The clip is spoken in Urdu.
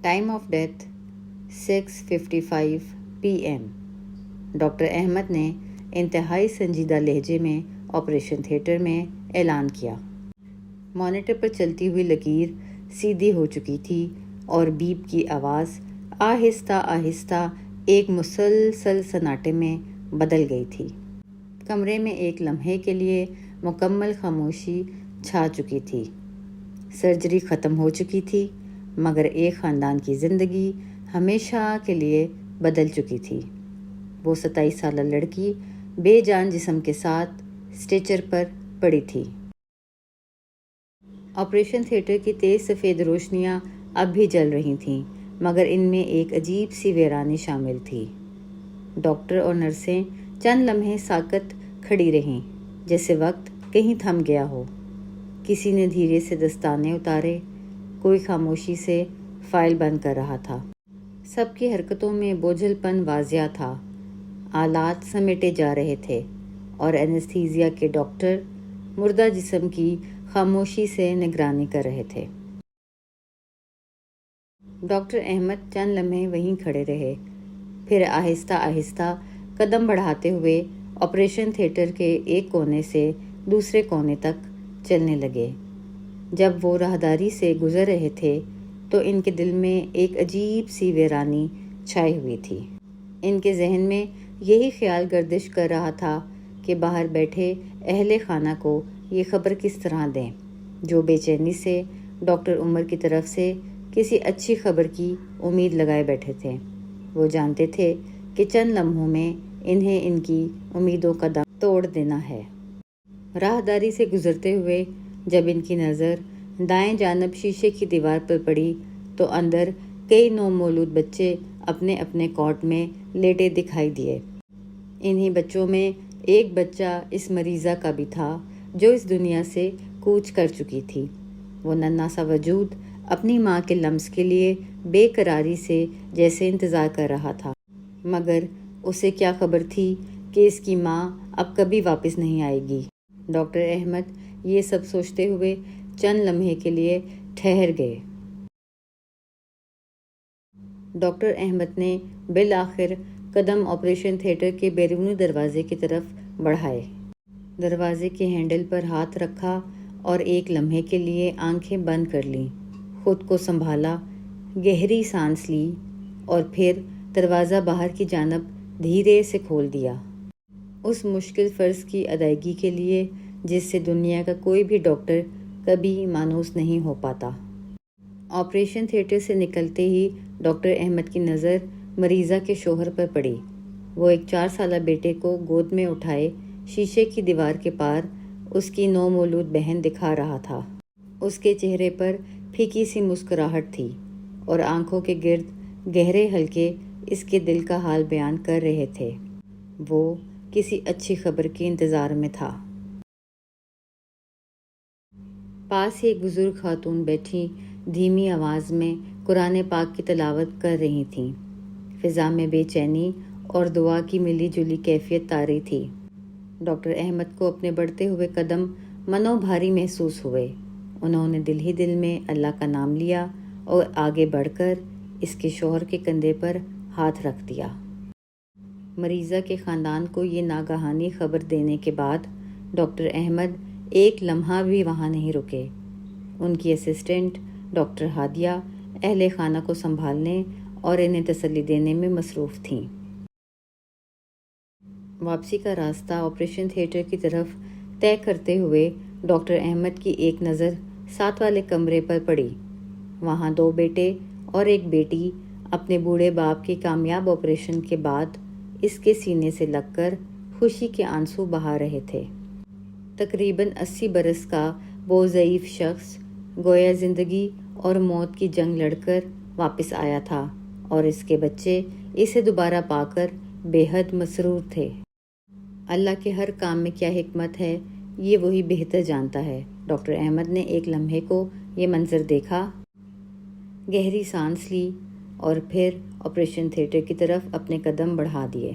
Time of death 6:55 PM۔ Doctor Ahmed نے انتہائی سنجیدہ لہجے میں آپریشن تھیٹر میں اعلان کیا۔ مانیٹر پر چلتی ہوئی لکیر سیدھی ہو چکی تھی اور بیپ کی آواز آہستہ آہستہ ایک مسلسل سناٹے میں بدل گئی تھی۔ کمرے میں ایک لمحے کے لیے مکمل خاموشی چھا چکی تھی۔ سرجری ختم ہو چکی تھی، مگر ایک خاندان کی زندگی ہمیشہ کے لیے بدل چکی تھی۔ وہ 27 سالہ لڑکی بے جان جسم کے ساتھ اسٹریچر پر پڑی تھی۔ آپریشن تھیٹر کی تیز سفید روشنیاں اب بھی جل رہی تھیں، مگر ان میں ایک عجیب سی ویرانی شامل تھی۔ ڈاکٹر اور نرسیں چند لمحے ساکت کھڑی رہیں، جیسے وقت کہیں تھم گیا ہو۔ کسی نے دھیرے سے دستانے اتارے، کوئی خاموشی سے فائل بند کر رہا تھا۔ سب کی حرکتوں میں بوجھل پن واضح تھا۔ آلات سمیٹے جا رہے تھے اور اینستھیزیا کے ڈاکٹر مردہ جسم کی خاموشی سے نگرانی کر رہے تھے۔ ڈاکٹر احمد چند لمحے وہیں کھڑے رہے، پھر آہستہ آہستہ قدم بڑھاتے ہوئے آپریشن تھیٹر کے ایک کونے سے دوسرے کونے تک چلنے لگے۔ جب وہ راہداری سے گزر رہے تھے تو ان کے دل میں ایک عجیب سی ویرانی چھائی ہوئی تھی۔ ان کے ذہن میں یہی خیال گردش کر رہا تھا کہ باہر بیٹھے اہل خانہ کو یہ خبر کس طرح دیں، جو بے چینی سے ڈاکٹر عمر کی طرف سے کسی اچھی خبر کی امید لگائے بیٹھے تھے۔ وہ جانتے تھے کہ چند لمحوں میں انہیں ان کی امیدوں کا دم توڑ دینا ہے۔ راہداری سے گزرتے ہوئے جب ان کی نظر دائیں جانب شیشے کی دیوار پر پڑی تو اندر کئی نومولود بچے اپنے اپنے کاٹ میں لیٹے دکھائی دیے۔ انہی بچوں میں ایک بچہ اس مریضہ کا بھی تھا جو اس دنیا سے کوچ کر چکی تھی۔ وہ ننھا سا وجود اپنی ماں کے لمس کے لیے بے قراری سے جیسے انتظار کر رہا تھا، مگر اسے کیا خبر تھی کہ اس کی ماں اب کبھی واپس نہیں آئے گی۔ ڈاکٹر احمد یہ سب سوچتے ہوئے چند لمحے کے لیے ٹھہر گئے۔ ڈاکٹر احمد نے بالآخر قدم آپریشن تھیٹر کے بیرونی دروازے کی طرف بڑھائے۔ دروازے کے ہینڈل پر ہاتھ رکھا اور ایک لمحے کے لیے آنکھیں بند کر لیں، خود کو سنبھالا، گہری سانس لی اور پھر دروازہ باہر کی جانب دھیرے سے کھول دیا، اس مشکل فرض کی ادائیگی کے لیے جس سے دنیا کا کوئی بھی ڈاکٹر کبھی مانوس نہیں ہو پاتا۔ آپریشن تھیٹر سے نکلتے ہی ڈاکٹر احمد کی نظر مریضہ کے شوہر پر پڑی۔ وہ ایک 4 سالہ بیٹے کو گود میں اٹھائے شیشے کی دیوار کے پار اس کی نومولود بہن دکھا رہا تھا۔ اس کے چہرے پر پھیکی سی مسکراہٹ تھی اور آنکھوں کے گرد گہرے حلقے اس کے دل کا حال بیان کر رہے تھے۔ وہ کسی اچھی خبر کے انتظار میں تھا۔ پاس ہی ایک بزرگ خاتون بیٹھی دھیمی آواز میں قرآن پاک کی تلاوت کر رہی تھیں۔ فضا میں بے چینی اور دعا کی ملی جلی کیفیت طاری تھی۔ ڈاکٹر احمد کو اپنے بڑھتے ہوئے قدم منو بھاری محسوس ہوئے۔ انہوں نے دل ہی دل میں اللہ کا نام لیا اور آگے بڑھ کر اس کے شوہر کے کندھے پر ہاتھ رکھ دیا۔ مریضہ کے خاندان کو یہ ناگہانی خبر دینے کے بعد ڈاکٹر احمد ایک لمحہ بھی وہاں نہیں رکے۔ ان کی اسسٹنٹ ڈاکٹر ہادیہ اہل خانہ کو سنبھالنے اور انہیں تسلی دینے میں مصروف تھیں۔ واپسی کا راستہ آپریشن تھیٹر کی طرف طے کرتے ہوئے ڈاکٹر احمد کی ایک نظر 7 والے کمرے پر پڑی۔ وہاں 2 بیٹے اور ایک بیٹی اپنے بوڑھے باپ کے کامیاب آپریشن کے بعد اس کے سینے سے لگ کر خوشی کے آنسو بہا رہے تھے۔ تقریباً 80 برس کا وہ ضعیف شخص گویا زندگی اور موت کی جنگ لڑ کر واپس آیا تھا اور اس کے بچے اسے دوبارہ پا کر بے حد مسرور تھے۔ اللہ کے ہر کام میں کیا حکمت ہے یہ وہی بہتر جانتا ہے۔ ڈاکٹر احمد نے ایک لمحے کو یہ منظر دیکھا، گہری سانس لی اور پھر آپریشن تھیٹر کی طرف اپنے قدم بڑھا دیے۔